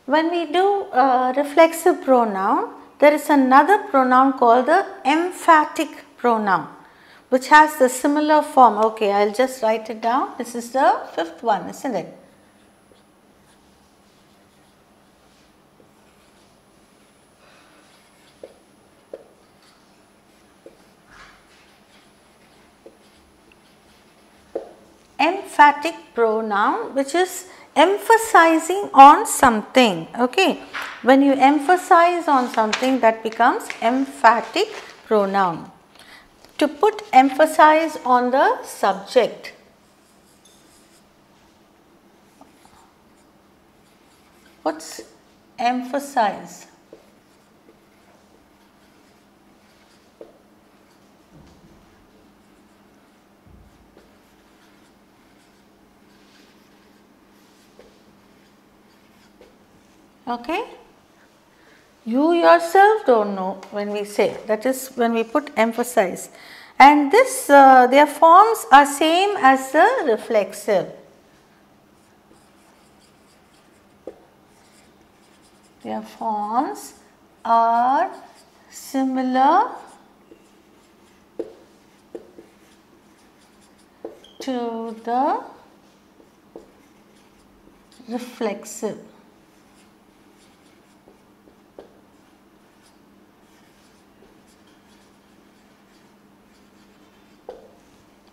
When we do reflexive pronoun, there is another pronoun called the emphatic pronoun, which has the similar form. Okay, I will just write it down. This is the fifth one, isn't it? Emphatic pronoun, which is emphasizing on something. Okay, when you emphasize on something, that becomes emphatic pronoun. To put emphasis on the subject. What's emphasize? Okay, you yourself don't know when we say, that is when we put emphasis, and this their forms are same as the reflexive. Their forms are similar to the reflexive.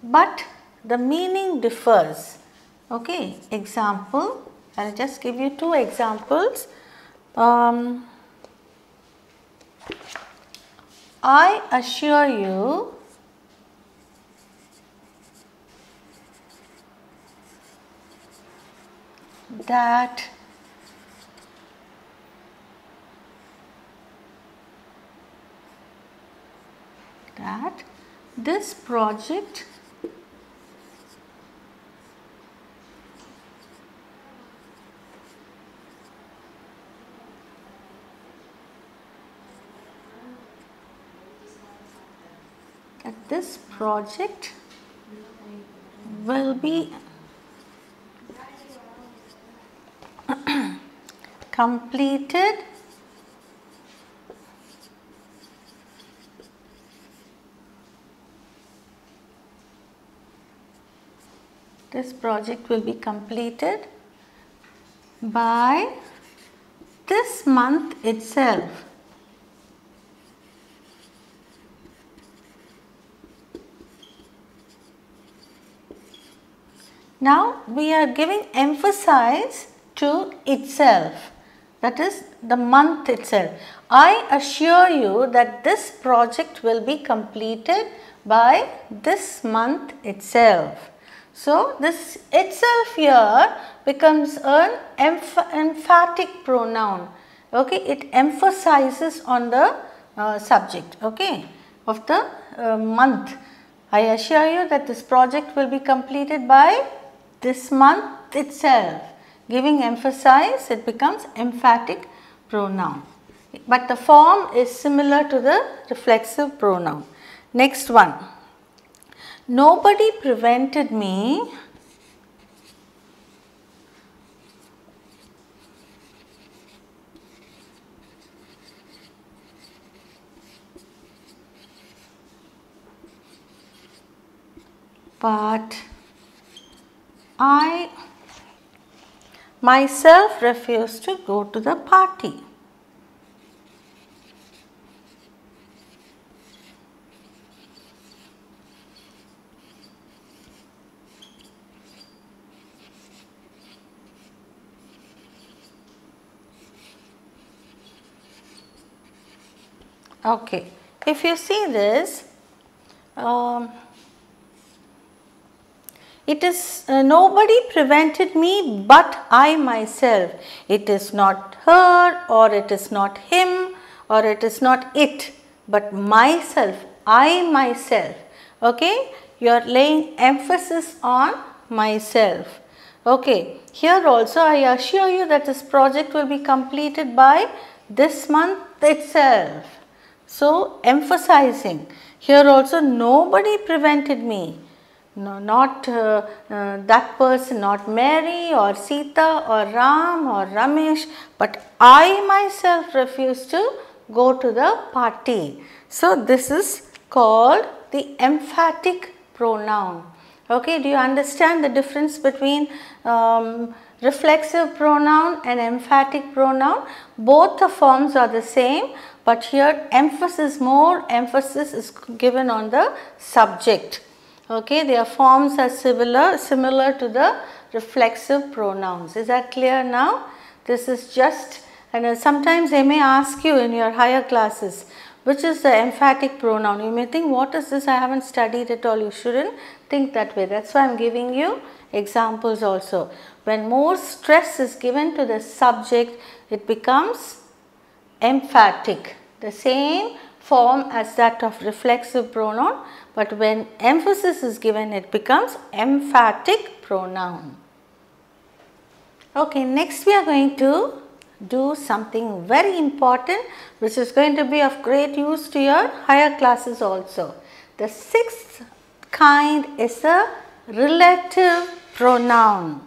But the meaning differs. Okay, example, I will just give you two examples. I assure you that this project will be completed by this month itself. Now we are giving emphasis to itself, that is the month itself. I assure you that this project will be completed by this month itself. So this itself here becomes an emphatic pronoun. Okay, it emphasizes on the subject, okay, of the month. I assure you that this project will be completed by this month itself. Giving emphasis, it becomes emphatic pronoun. But the form is similar to the reflexive pronoun. Next one. Nobody prevented me but I myself refused to go to the party. Okay, if you see this, it is nobody prevented me but I myself. It is not her or it is not him or it is not it, but myself, I myself. Okay, you are laying emphasis on myself. Okay, here also I assure you that this project will be completed by this month itself. So, emphasizing. Here also nobody prevented me. No, not that person, not Mary or Sita or Ram or Ramesh, but I myself refuse to go to the party. So, this is called the emphatic pronoun. Okay, do you understand the difference between reflexive pronoun and emphatic pronoun? Both the forms are the same, but here more emphasis is given on the subject. Okay, their forms are similar to the reflexive pronouns. Is that clear now? This is just, and sometimes they may ask you in your higher classes, which is the emphatic pronoun. You may think, what is this? I haven't studied it all. You shouldn't think that way. That's why I am giving you examples also. When more stress is given to the subject, it becomes emphatic. The same form as that of reflexive pronoun, but when emphasis is given, it becomes emphatic pronoun. Okay, next we are going to do something very important, which is going to be of great use to your higher classes also. The sixth kind is a relative pronoun.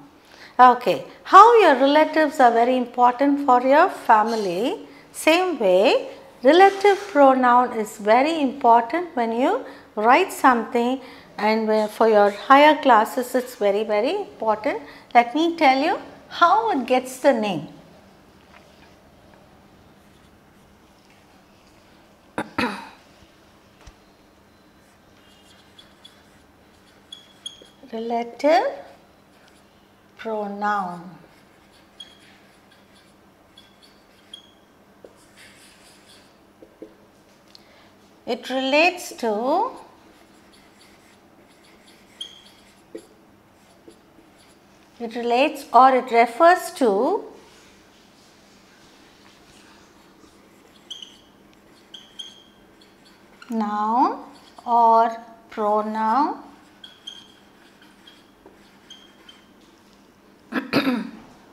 Okay, how your relatives are very important for your family, same way relative pronoun is very important when you write something, and for your higher classes it's very important. Let me tell you how it gets the name. Relative pronoun. It relates to or it refers to noun or pronoun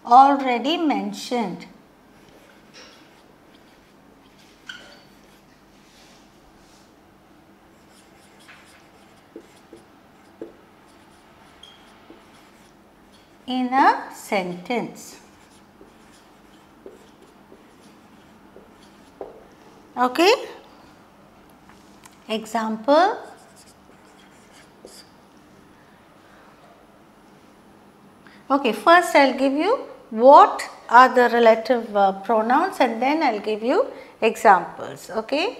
already mentioned. In a sentence. Okay. Example. Okay, first I will give you what are the relative pronouns, and then I will give you examples. Okay.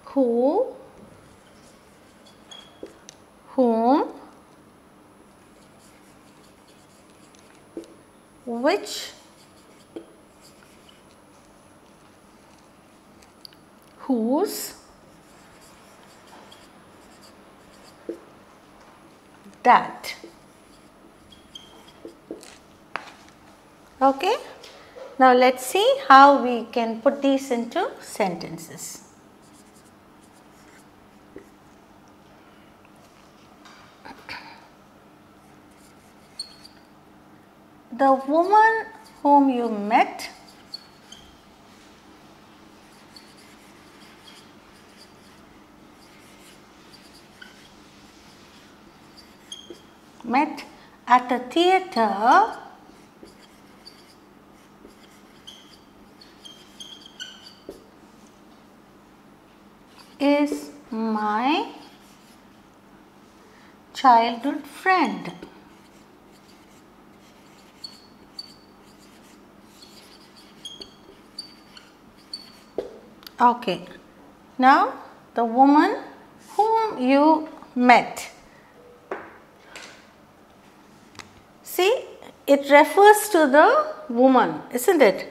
Who, whom, which, whose, that. Okay. Now let us see how we can put these into sentences. The woman whom you met at a theatre is my childhood friend. Okay. Now the woman whom you met. See, it refers to the woman, isn't it?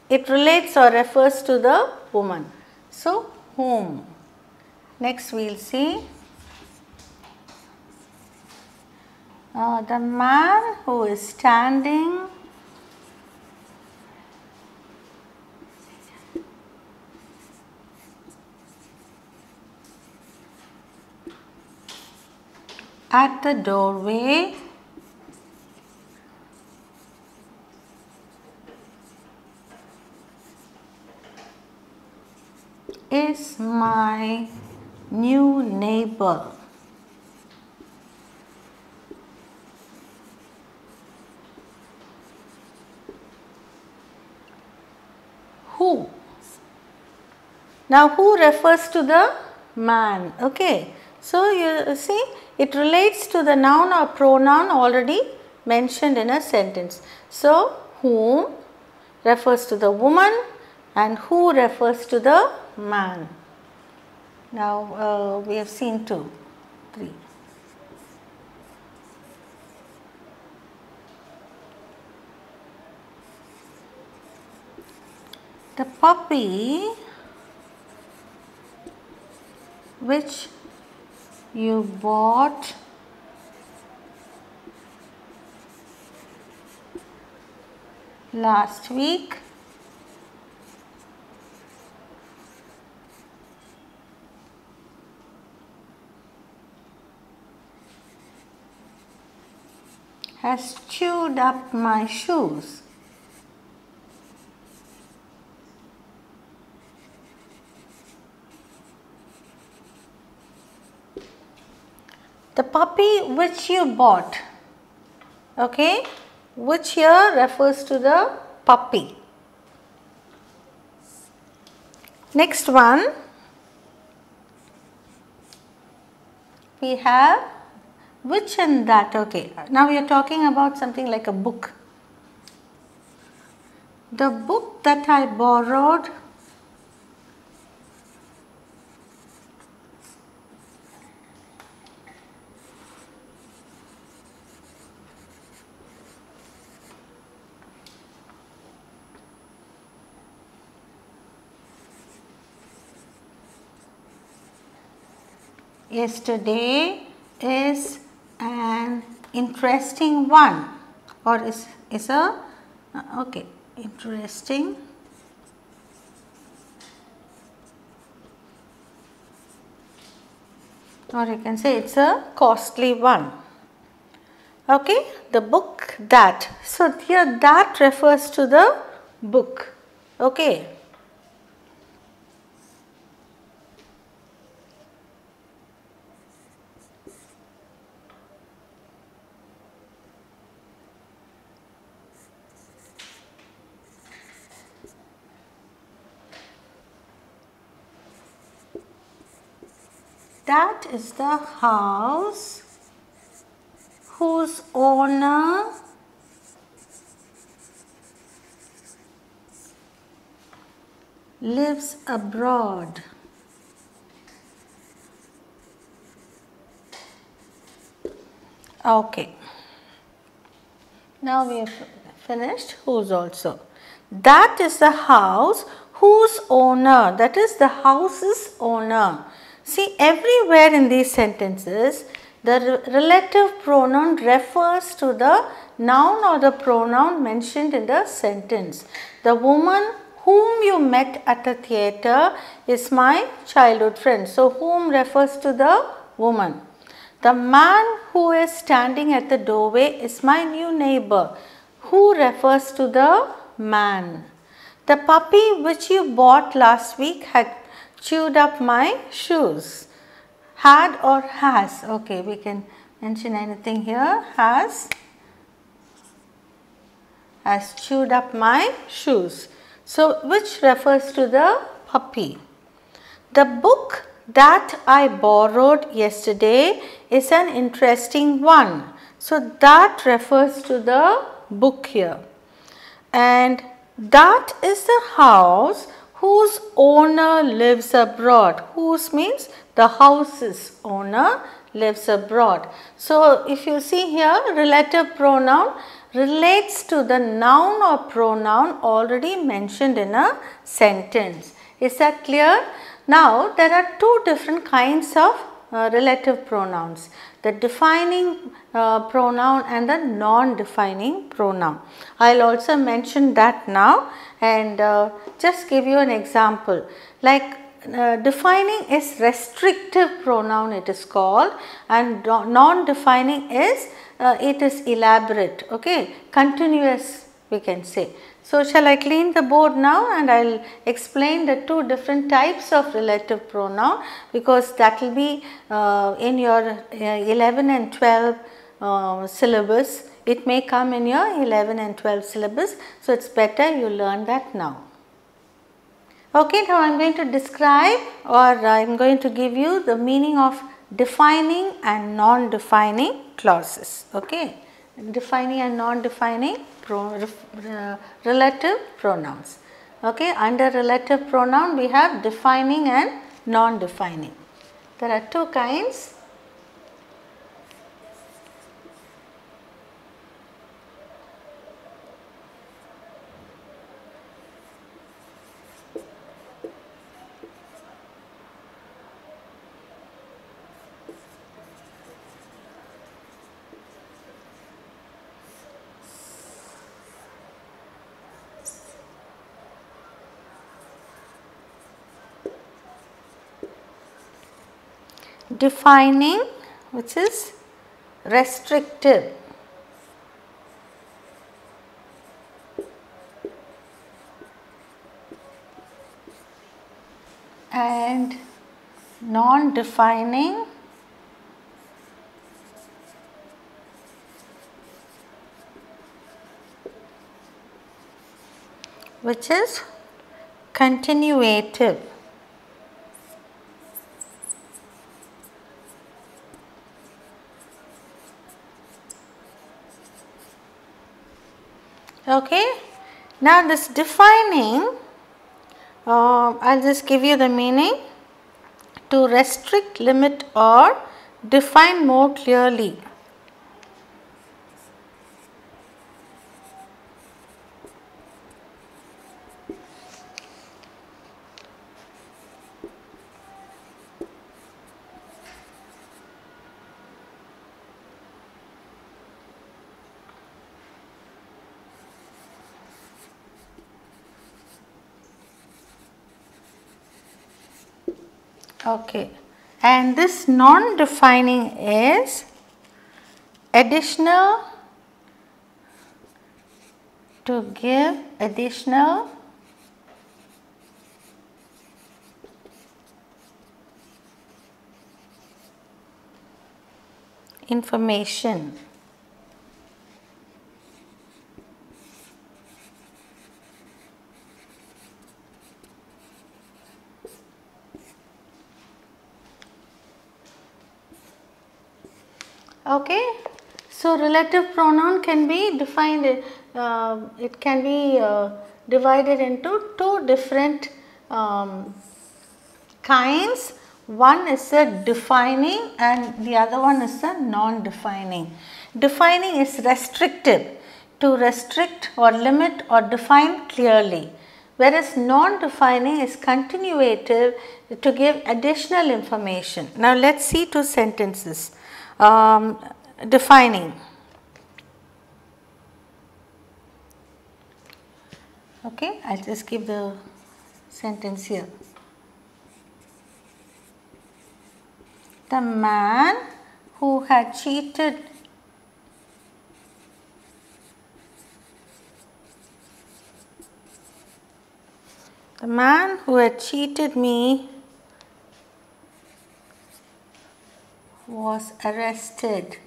It relates or refers to the woman. So, whom. Next we will see the man who is standing at the doorway is my new neighbor. Who? Now who refers to the man, okay. So you see, it relates to the noun or pronoun already mentioned in a sentence. So whom refers to the woman and who refers to the man. Now we have seen 2, 3. The puppy which you bought last week has chewed up my shoes. The puppy which you bought, okay, which here refers to the puppy. Next one, we have which and that, okay. Now we are talking about something like a book. The book that I borrowed yesterday is an interesting one, or is a okay, interesting or you can say it's a costly one. Okay, the book that. So here that refers to the book. Okay. That is the house whose owner lives abroad. Okay. Now we have finished whose also. That is the house whose owner, that is the house's owner. See, everywhere in these sentences, the relative pronoun refers to the noun or the pronoun mentioned in the sentence. The woman whom you met at the theatre is my childhood friend. So, whom refers to the woman. The man who is standing at the doorway is my new neighbor. Who refers to the man. The puppy which you bought last week had chewed up my shoes. Had or has, okay, we can mention anything here. Has chewed up my shoes. So, which refers to the puppy. The book that I borrowed yesterday is an interesting one. So, that refers to the book here. And that is the house whose owner lives abroad. Whose means the house's owner lives abroad. So, if you see here, relative pronoun relates to the noun or pronoun already mentioned in a sentence. Is that clear? Now, there are two different kinds of relative pronouns, the defining pronoun and the non-defining pronoun. I will also mention that now and just give you an example. Like defining is restrictive pronoun, it is called, and non-defining is it is elaborate, okay, continuous we can say. So, shall I clean the board now and I will explain the two different types of relative pronoun, because that will be in your 11 and 12 syllabus. It may come in your 11 and 12 syllabus. So, it is better you learn that now. Okay, now I am going to describe, or I am going to give you the meaning of defining and non-defining clauses. Okay, defining and non-defining relative pronouns. Okay, under relative pronoun we have defining and non-defining. There are two kinds. Defining, which is restrictive, and non-defining, which is continuative. Okay. Now, this defining, I will just give you the meaning: to restrict, limit, or define more clearly. Okay, and this non-defining is additional, to give additional information. Okay. So, relative pronoun can be defined, it can be divided into two different kinds. One is a defining and the other one is a non-defining. Defining is restrictive, to restrict or limit or define clearly, whereas non-defining is continuative, to give additional information. Now, let us see two sentences. Defining. Okay, I will just give the sentence here. The man who had cheated me was arrested.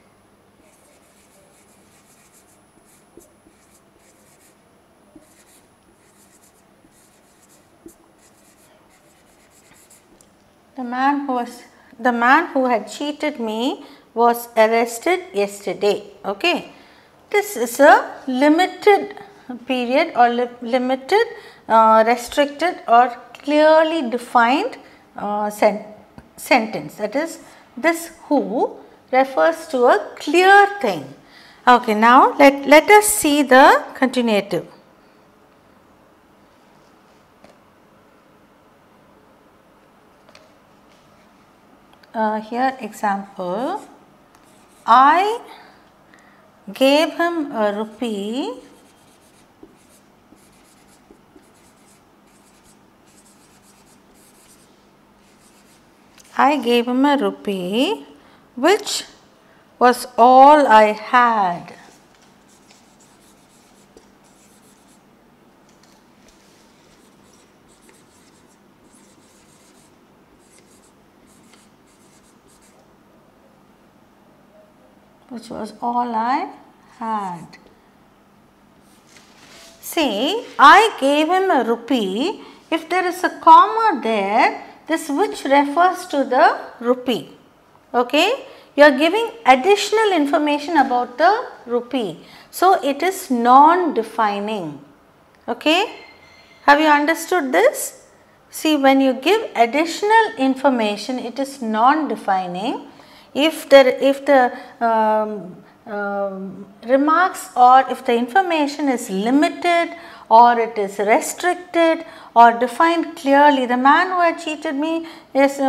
The man who had cheated me was arrested yesterday. Okay, this is a limited period or limited, restricted or clearly defined sentence. That is, this who refers to a clear thing. Okay, now let us see the continuative. Here example, I gave him a rupee which was all I had. which was all I had. See, I gave him a rupee. If there is a comma there, this which refers to the rupee. Okay, you are giving additional information about the rupee. So, it is non-defining. Okay, have you understood this? See, when you give additional information, it is non-defining. If the remarks or if the information is limited or it is restricted or defined clearly, the man who had cheated me was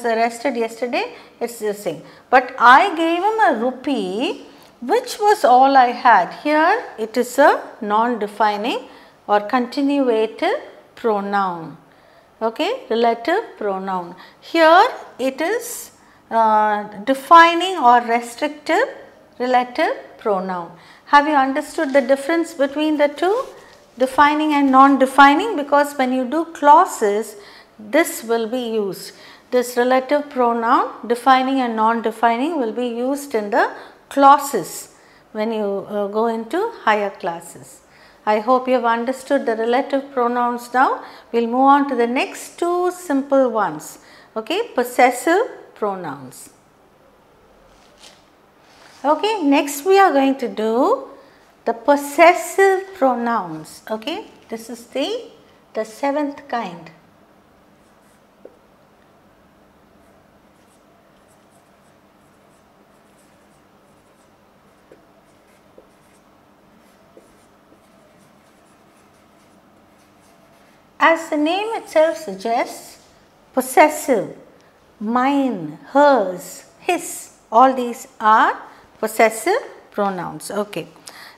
arrested yesterday, it is the same. But I gave him a rupee, which was all I had. Here it is a non-defining or continuative pronoun. Okay, relative pronoun. Here it is defining or restrictive relative pronoun. Have you understood the difference between the two, defining and non-defining? Because when you do clauses, this will be used. This relative pronoun, defining and non-defining, will be used in the clauses when you go into higher classes. I hope you have understood the relative pronouns now. We will move on to the next two simple ones. Okay, possessive pronouns. Okay, next we are going to do the possessive pronouns. Okay, this is the seventh kind. As the name itself suggests, possessive, mine, hers, his, all these are possessive pronouns. Okay,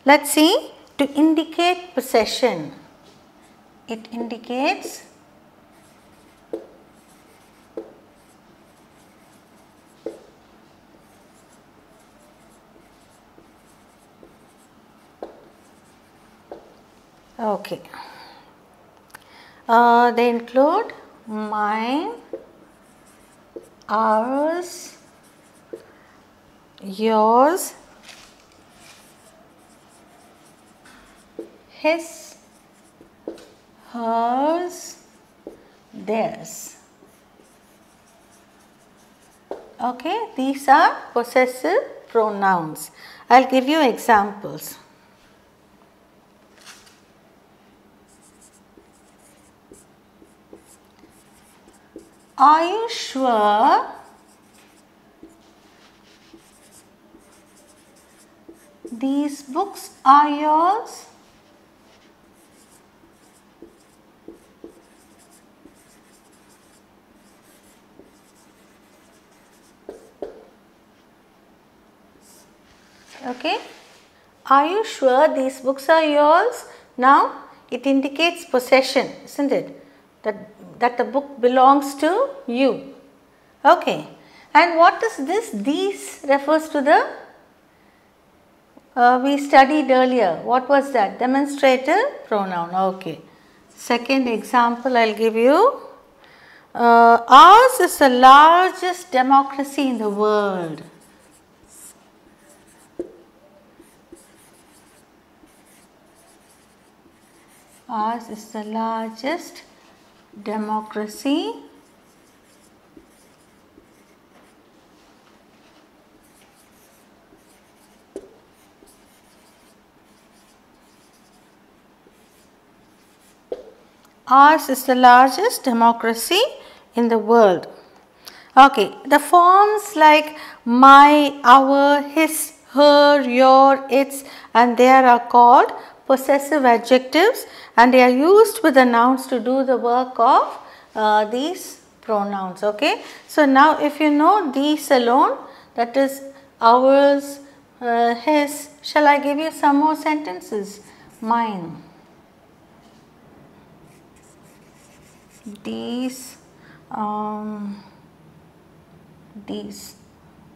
let us see. To indicate possession, it indicates okay. They include mine, ours, yours, his, hers, theirs. Okay, these are possessive pronouns. I will give you examples. Are you sure these books are yours? Okay. Are you sure these books are yours? Now it indicates possession, isn't it? That the book belongs to you. Okay. And what is this? These refers to the we studied earlier. What was that? Demonstrative pronoun. Okay. Second example I will give you. Ours is the largest democracy in the world. Ours is the largest democracy Ours is the largest democracy in the world. Okay, the forms like my, our, his, her, your, its and their are called possessive adjectives, and they are used with the nouns to do the work of these pronouns. Okay. So, now if you know these alone, that is ours, his, shall I give you some more sentences? Mine, these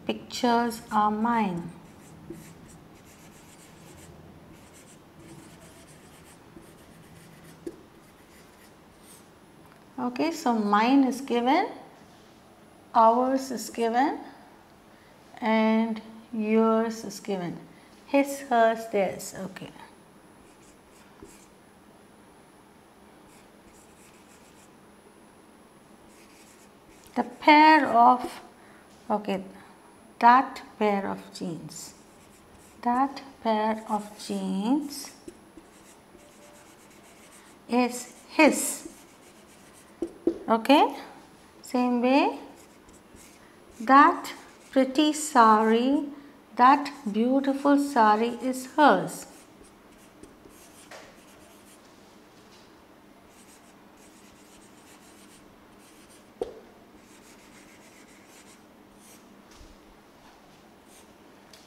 pictures are mine. Okay, so mine is given, ours is given, and yours is given. His, hers, theirs. Okay. The pair of, okay, that pair of jeans. That pair of jeans is his. Okay. Same way, that pretty sari, that beautiful sari is hers.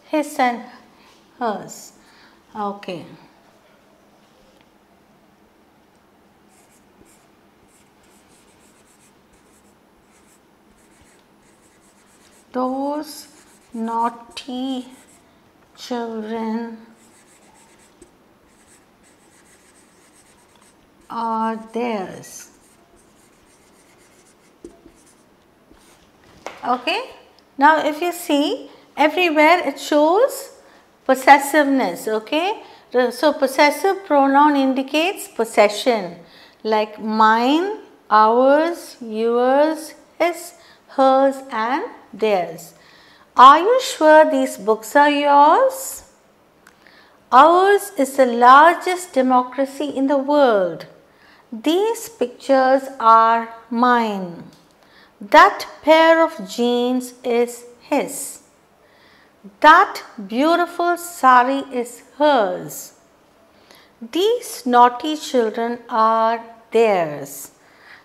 His and hers. Okay. Those naughty children are theirs. Okay. Now, if you see, everywhere it shows possessiveness. Okay. So, possessive pronoun indicates possession, like mine, ours, yours, his, hers and theirs. Are you sure these books are yours? Ours is the largest democracy in the world. These pictures are mine. That pair of jeans is his. That beautiful sari is hers. These naughty children are theirs.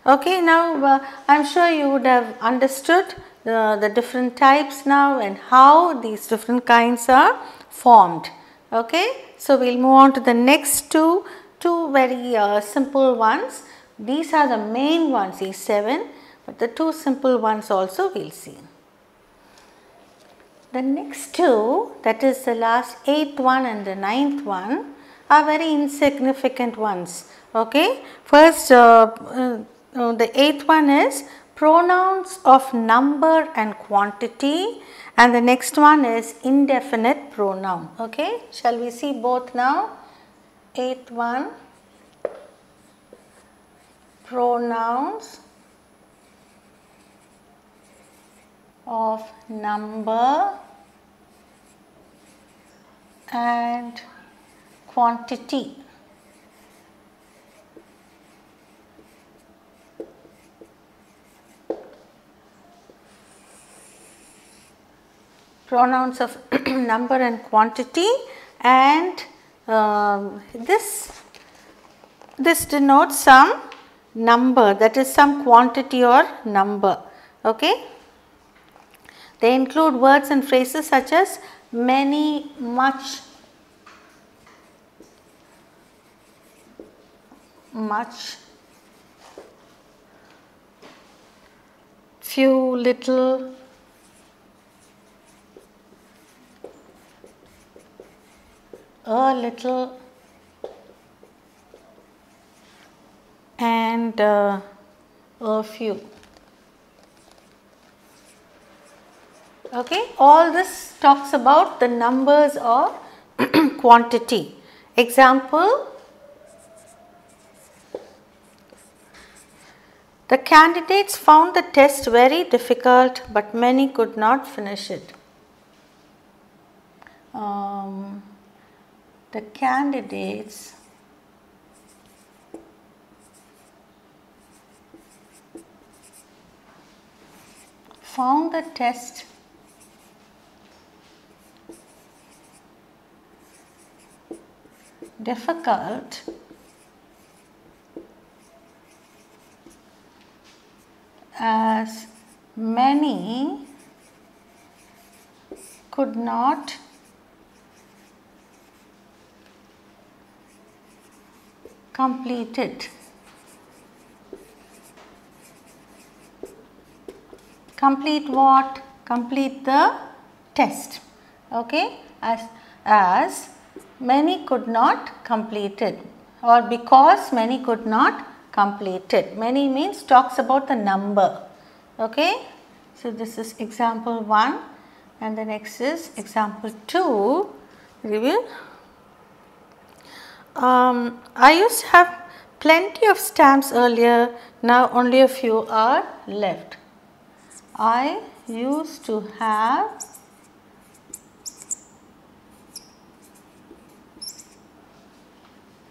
Okay, now I am sure you would have understood the different types now and how these different kinds are formed. Okay, so we will move on to the next two very simple ones. These are the main ones, these 7, but the 2 simple ones also we will see. The next 2, that is the last 8th one and the 9th one, are very insignificant ones. Okay, first the 8th one is pronouns of number and quantity, and the next one is indefinite pronoun. Okay, shall we see both now? 8th one, pronouns of number and quantity. Pronouns of number and quantity, and this denotes some number, that is some quantity or number. Okay. They include words and phrases such as many, much, few, little, a little, and a few. Okay, all this talks about the numbers or quantity. Example, the candidates found the test very difficult, but many could not finish it. The candidates found the test difficult, as many could not complete it. Complete what? Complete the test. Okay, as many could not complete it, or because many could not complete it. Many means talks about the number. Okay, so this is example 1. And the next is example 2. Review. I used to have plenty of stamps earlier, now only a few are left. I used to have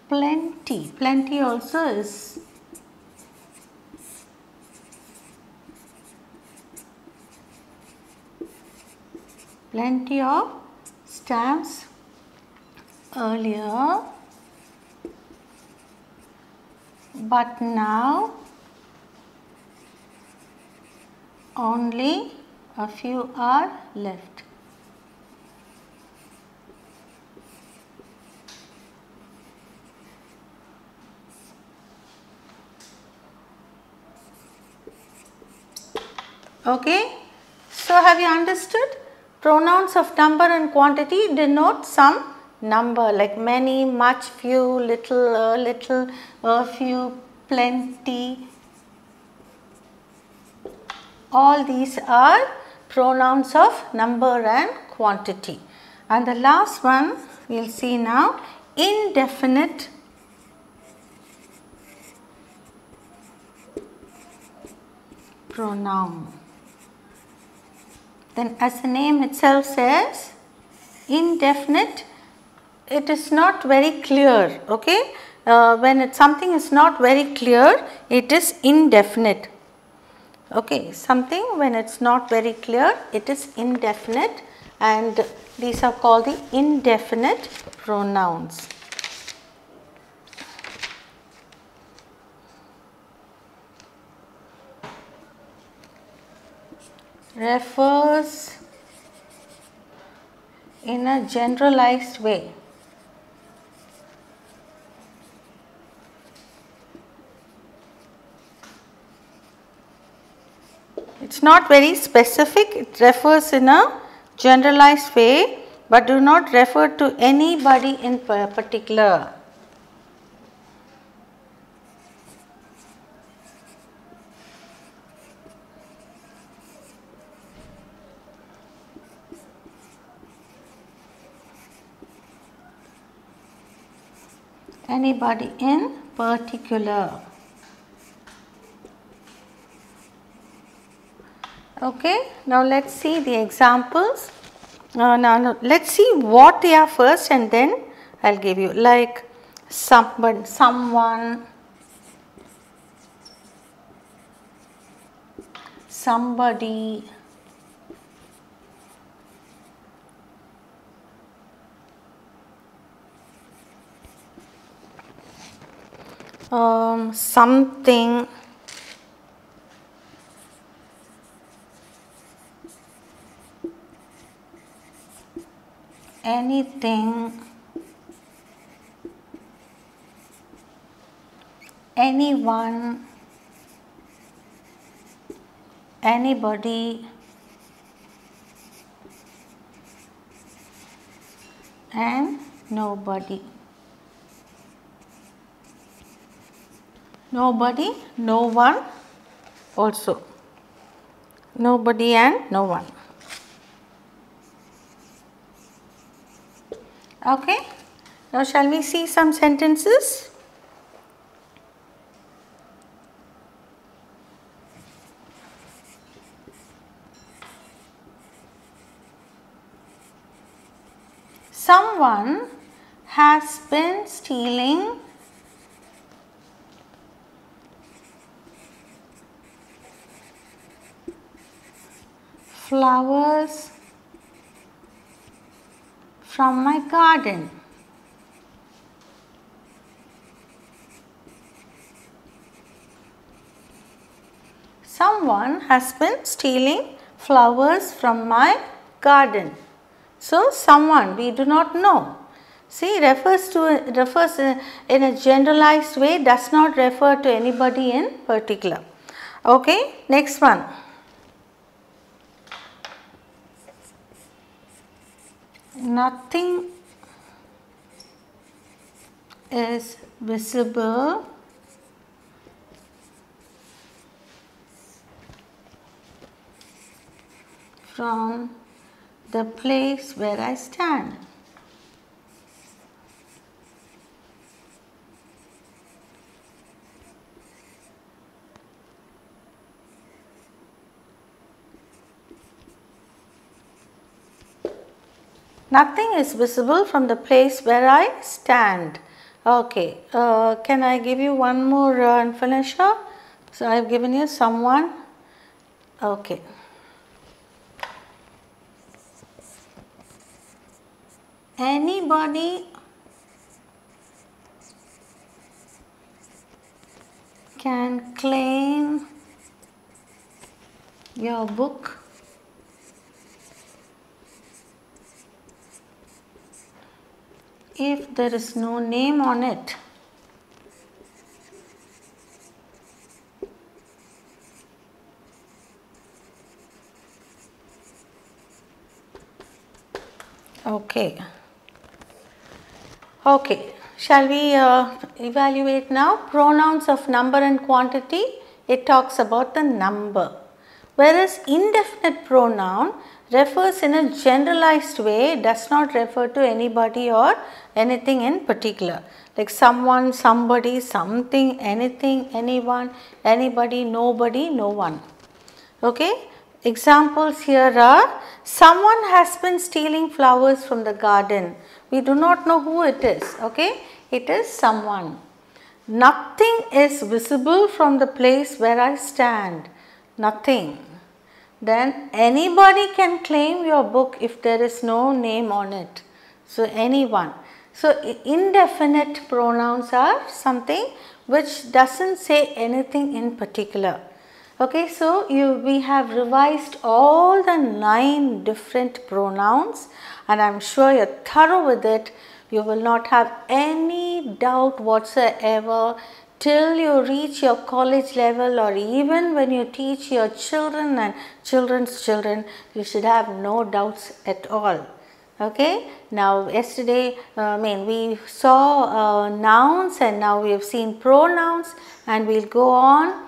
plenty. Plenty also is plenty of stamps earlier, but now only a few are left. Okay, so have you understood? Pronouns of number and quantity denote some number like many, much, few, little, a few, plenty. All these are pronouns of number and quantity. And the last one we will see now, indefinite pronoun. Then as the name itself says, indefinite, it is not very clear. Okay, when something is not very clear, it is indefinite. Okay, something when it is not very clear, it is indefinite, and these are called the indefinite pronouns. Refers in a generalized way. It is not very specific, it refers in a generalized way, but do not refer to anybody in particular. Anybody in particular. Okay, now let us see the examples. Now let us see what they are first, and then I will give you, like someone, somebody, something, anything, anyone, anybody, and nobody. Nobody, no one also. Nobody and no one. Okay. Now shall we see some sentences? Someone has been stealing flowers from my garden. Someone has been stealing flowers from my garden. So, someone we do not know. See, refers in a generalized way, does not refer to anybody in particular. Okay, next one. Nothing is visible from the place where I stand. Nothing is visible from the place where I stand. Okay, can I give you one more finisher? So I have given you someone. Okay. Anybody can claim your book if there is no name on it. Okay. Okay. Shall we evaluate now? Pronouns of number and quantity. It talks about the number. Whereas indefinite pronoun refers in a generalized way, does not refer to anybody or anything in particular. Like someone, somebody, something, anything, anyone, anybody, nobody, no one. Okay. Examples here are, someone has been stealing flowers from the garden. We do not know who it is. Okay. It is someone. Nothing is visible from the place where I stand. Nothing. Then anybody can claim your book if there is no name on it. So anyone. So indefinite pronouns are something which doesn't say anything in particular. Okay, so we have revised all the 9 different pronouns and I am sure you are thorough with it. You will not have any doubt whatsoever till you reach your college level, or even when you teach your children and children's children, you should have no doubts at all. Okay. Now yesterday we saw nouns and now we have seen pronouns, and we will go on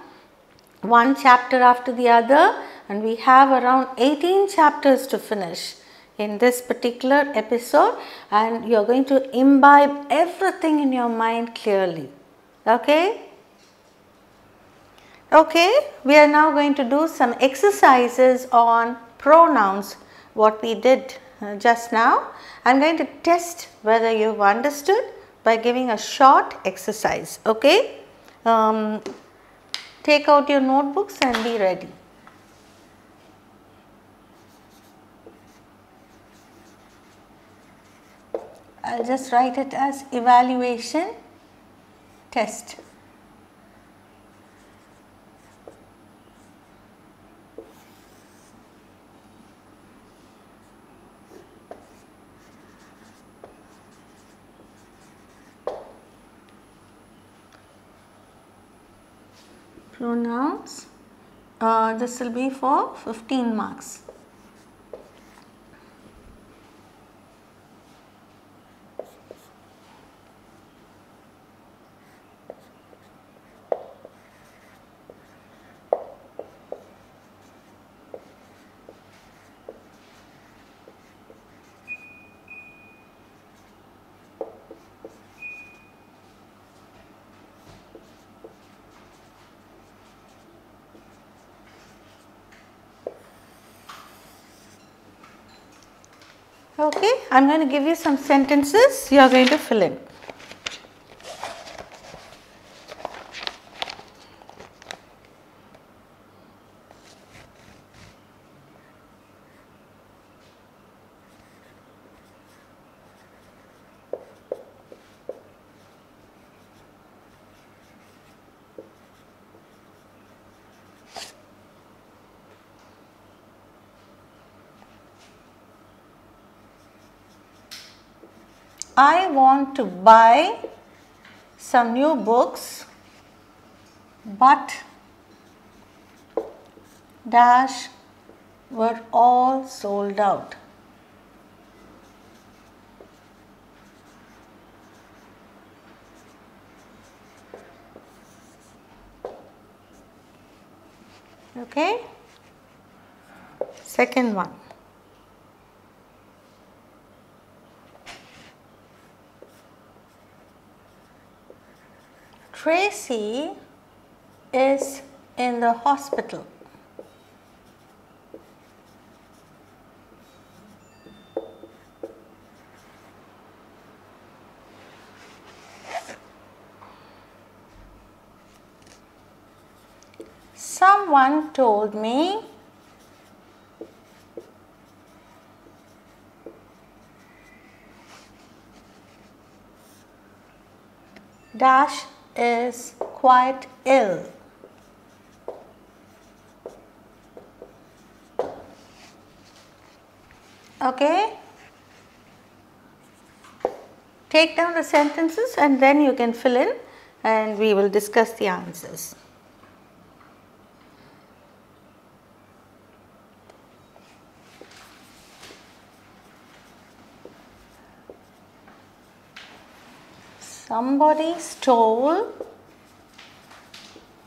one chapter after the other, and we have around 18 chapters to finish in this particular episode, and you are going to imbibe everything in your mind clearly. Okay? Okay, we are now going to do some exercises on pronouns, what we did just now. I am going to test whether you have understood by giving a short exercise. Okay? Take out your notebooks and be ready. I will just write it as evaluation test. Pronouns, this will be for 15 marks. Okay, I am going to give you some sentences, you are going to fill in. I want to buy some new books, but dash were all sold out. Okay. Second one. Tracy is in the hospital. Someone told me Dash is quite ill. Okay? Take down the sentences and then you can fill in and we will discuss the answers. Somebody stole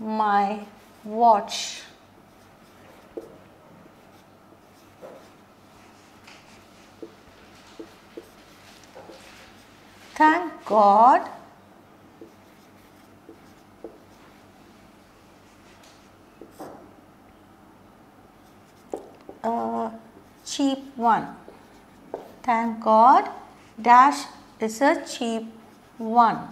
my watch. Thank God a cheap one. Thank God Dash is a cheap one.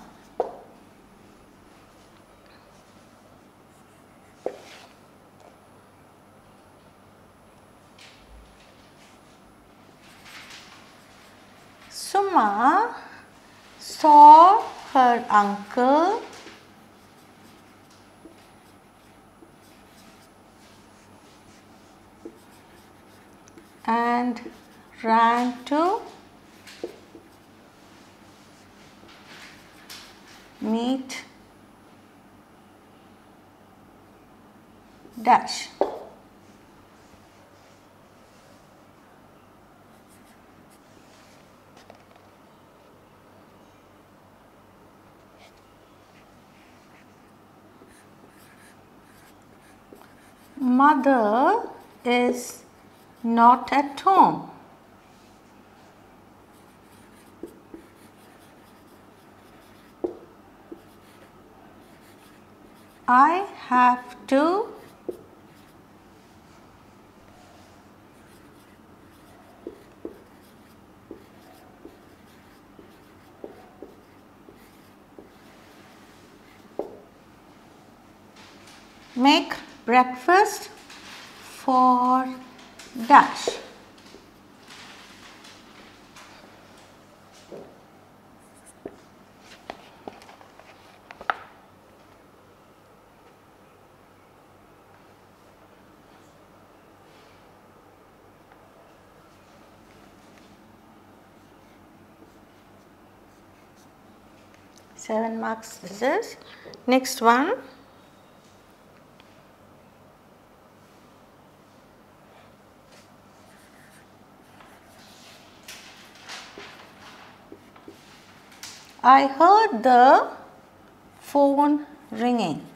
Suma saw her uncle and ran to meet Dash. Mother is not at home. I have to make breakfast for Dash. Seven marks this is. Next one. I heard the phone ringing.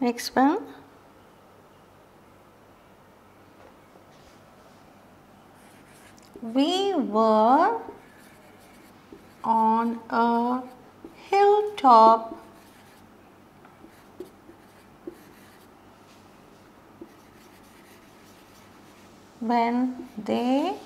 Next one. We were on a hilltop when they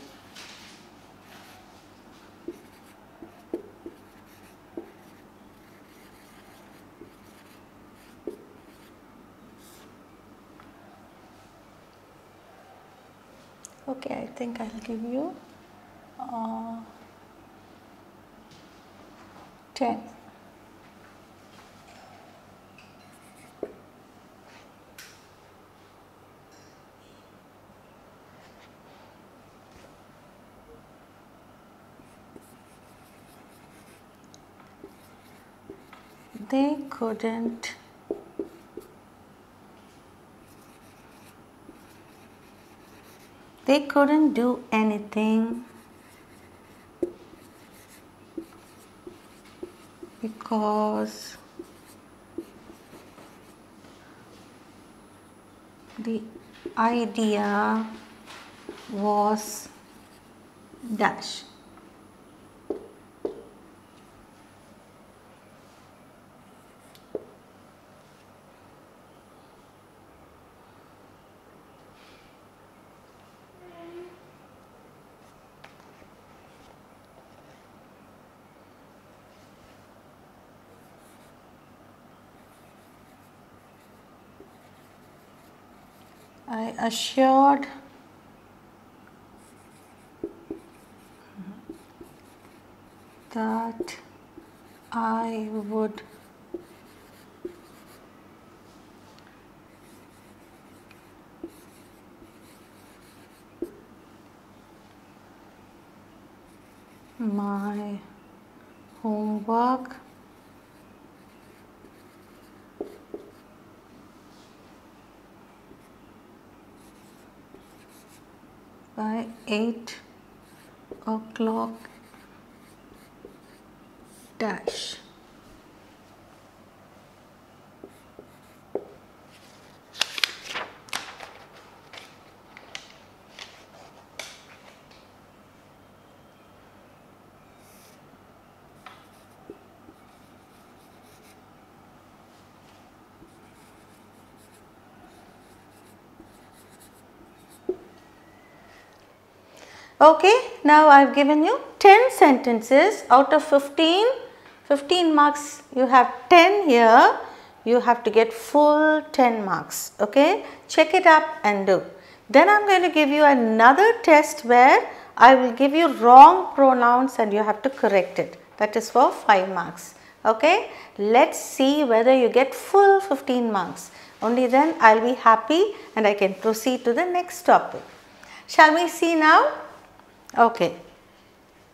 okay, I think I'll give you 10. They couldn't They couldn't do anything because the idea was dash. I assured that I would my homework by 8 o'clock dash. Okay, now I have given you 10 sentences out of 15. 15 marks, you have 10 here, you have to get full 10 marks. Okay, check it up and do. Then I am going to give you another test where I will give you wrong pronouns and you have to correct it. That is for 5 marks. Okay, let's see whether you get full 15 marks. Only then I will be happy and I can proceed to the next topic. Shall we see now? Okay,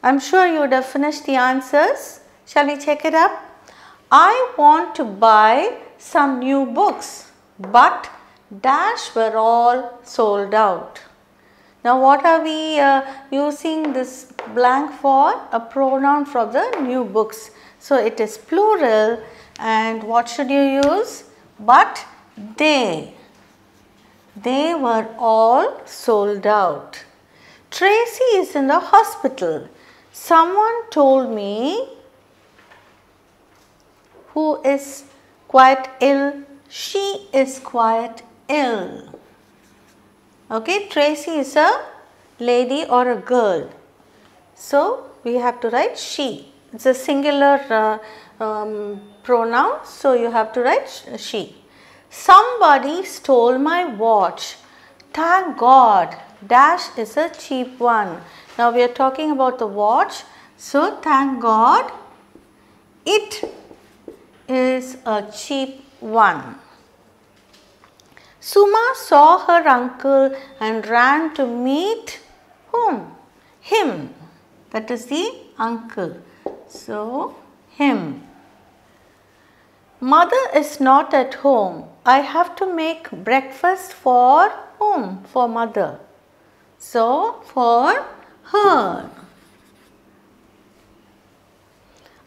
I am sure you would have finished the answers. Shall we check it up? I want to buy some new books, but dash were all sold out. Now what are we using this blank for? A pronoun for the new books. So it is plural and what should you use? But they were all sold out. Tracy is in the hospital. Someone told me who is quite ill. She is quite ill. Okay, Tracy is a lady or a girl. So we have to write she. It's a singular pronoun. So you have to write she. Somebody stole my watch. Thank God. Dash is a cheap one. Now we are talking about the watch. So thank God it is a cheap one. Suma saw her uncle and ran to meet whom? Him. That is the uncle. So him. Mother is not at home. I have to make breakfast for whom? For mother. So, for her.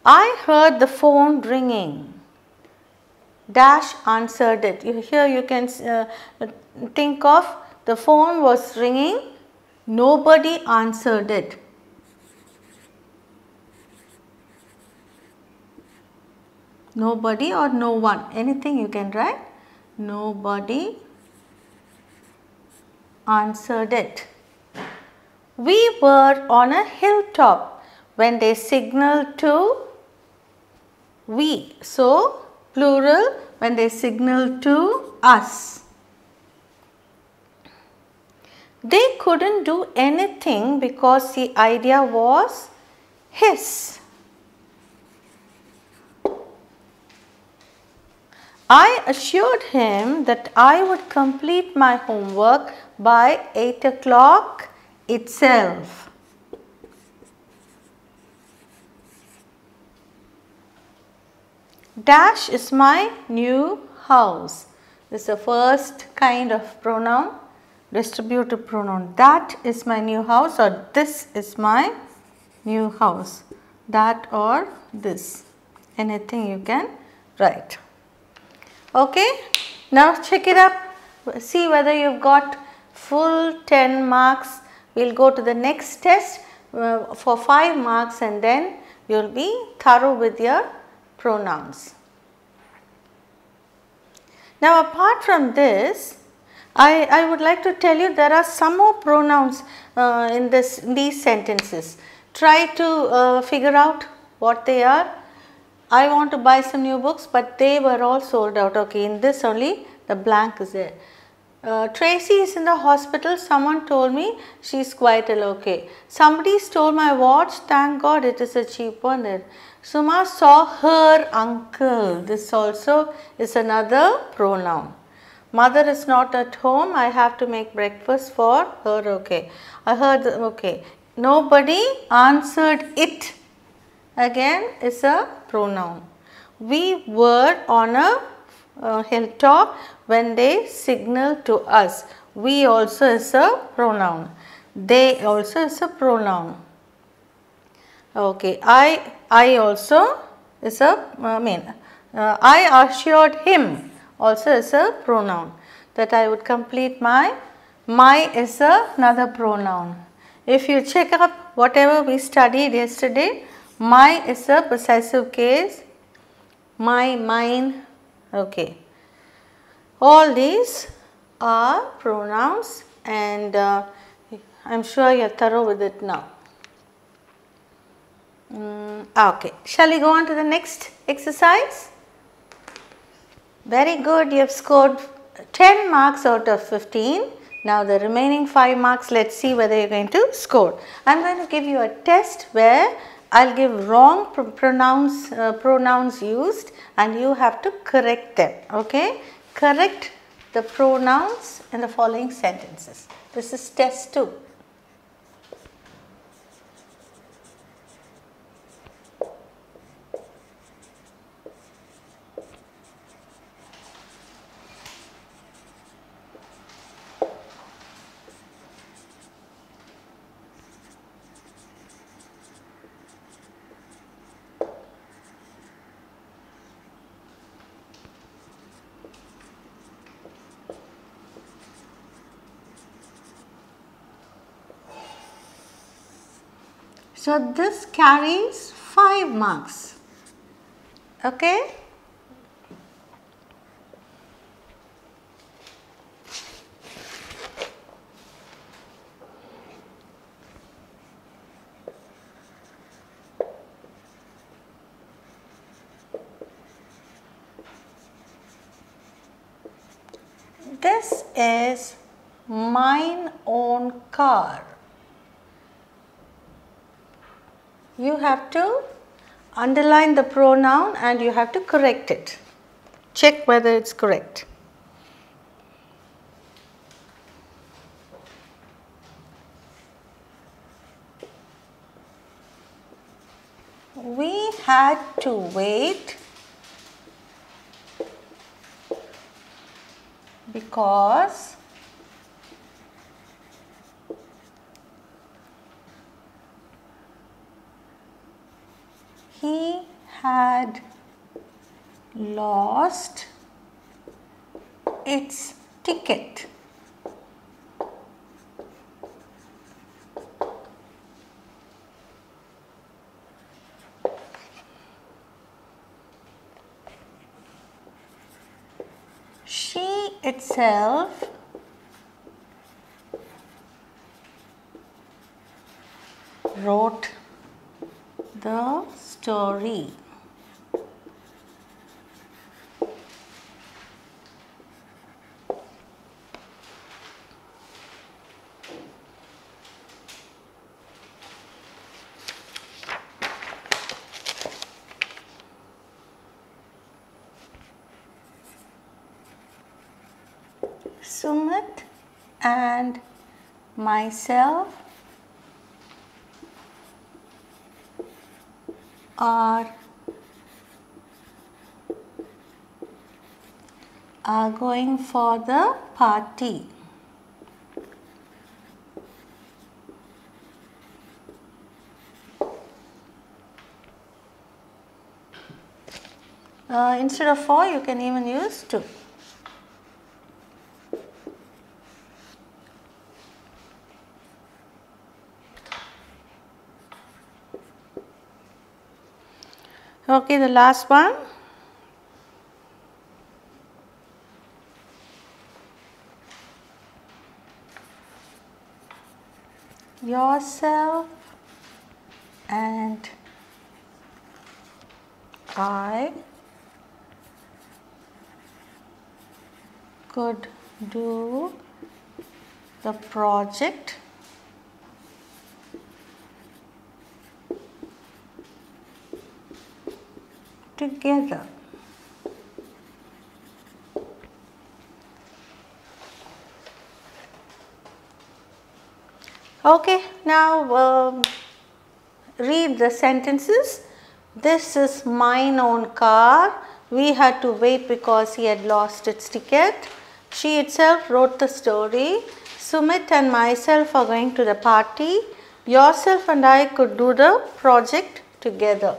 I heard the phone ringing. Dash answered it. Here you can think of the phone was ringing. Nobody answered it. Nobody or no one. Anything you can write. Nobody answered it. We were on a hilltop when they signaled to we. So, plural when they signaled to us. They couldn't do anything because the idea was his. I assured him that I would complete my homework by 8 o'clock itself. Dash is my new house. This is the first kind of pronoun. distributive pronoun. That is my new house, or this is my new house. That or this. Anything you can write. Okay. Now check it up. See whether you've got full 10 marks. We'll go to the next test for 5 marks, and then you'll be thorough with your pronouns. Now apart from this, I would like to tell you there are some more pronouns in these sentences. Try to figure out what they are. I want to buy some new books, but they were all sold out. Okay, in this only the blank is there. Tracy is in the hospital. Someone told me she's quite okay. Somebody stole my watch. Thank God it is a cheap one. There. Suma saw her uncle. This also is another pronoun. Mother is not at home. I have to make breakfast for her. Okay. I heard. Okay. Nobody answered it. Again is a pronoun. We were on a hilltop when they signaled to us. We also is a pronoun. They also is a pronoun. Okay, I also is a I assured him also is a pronoun, that I would complete my is another pronoun. If you check up whatever we studied yesterday, my is a possessive case, my, mine. Okay. All these are pronouns, and I am sure you are thorough with it now. Okay. Shall we go on to the next exercise? Very good. You have scored 10 marks out of 15. Now the remaining 5 marks, let's see whether you are going to score. I am going to give you a test where I will give wrong pronouns used, and you have to correct them. Okay. Correct the pronouns in the following sentences. This is test 2. So this carries 5 marks. Okay. This is mine own car. You have to underline the pronoun and you have to correct it. Check whether it is correct. We had to wait because he had lost its ticket. She itself wrote the story. Sumit and myself are going for the party. Instead of 4, you can even use 2. Okay, the last one. Yourself and I could do the project together. Okay, now read the sentences. This is mine own car. We had to wait because he had lost its ticket. She itself wrote the story. Sumit and myself are going to the party. Yourself and I could do the project together.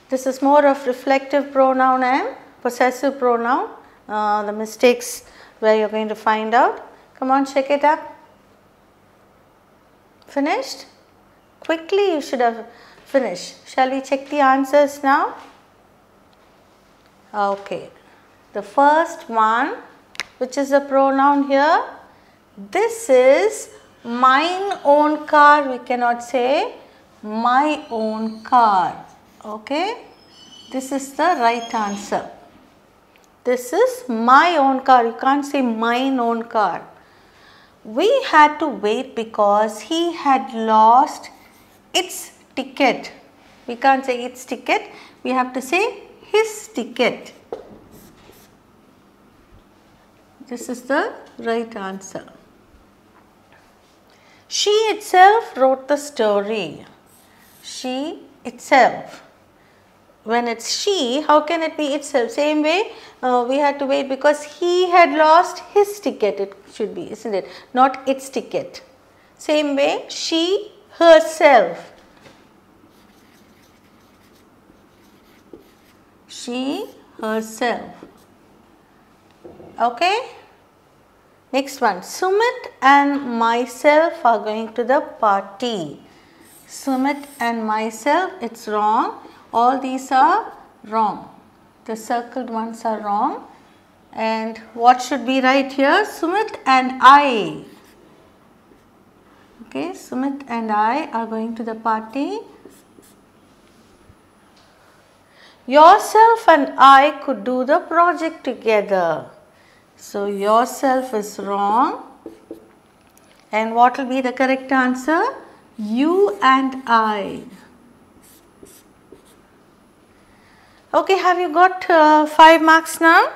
This is more of reflective pronoun and possessive pronoun. The mistakes where you are going to find out. Come on, check it up. Finished? Quickly you should have finished. Shall we check the answers now? Okay. The first one, which is the pronoun here, this is mine own car. We cannot say my own car. Okay. This is the right answer. This is my own car. You can't say mine own car. We had to wait because he had lost its ticket. We can't say its ticket. We have to say his ticket. This is the right answer. She itself wrote the story. She itself. When it's she, how can it be itself? Same way, we had to wait because he had lost his ticket. It should be, isn't it? Not its ticket. Same way, she herself. She herself. Okay. Next one. Sumit and myself are going to the party. Sumit and myself, it's wrong. All these are wrong. The circled ones are wrong. And what should be right here? Sumit and I. Okay, Sumit and I are going to the party. Yourself and I could do the project together. So, yourself is wrong. And what will be the correct answer? You and I. Okay, have you got 5 marks now?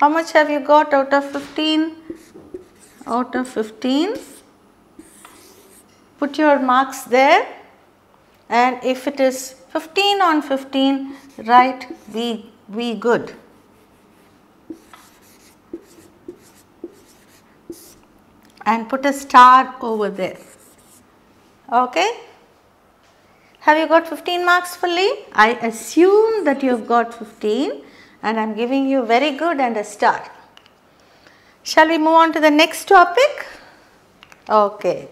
How much have you got out of 15? Out of 15. Put your marks there, and if it is 15 on 15, write we good. And put a star over there. Okay. Have you got 15 marks fully? I assume that you have got 15 and I am giving you very good and a star. Shall we move on to the next topic? Okay.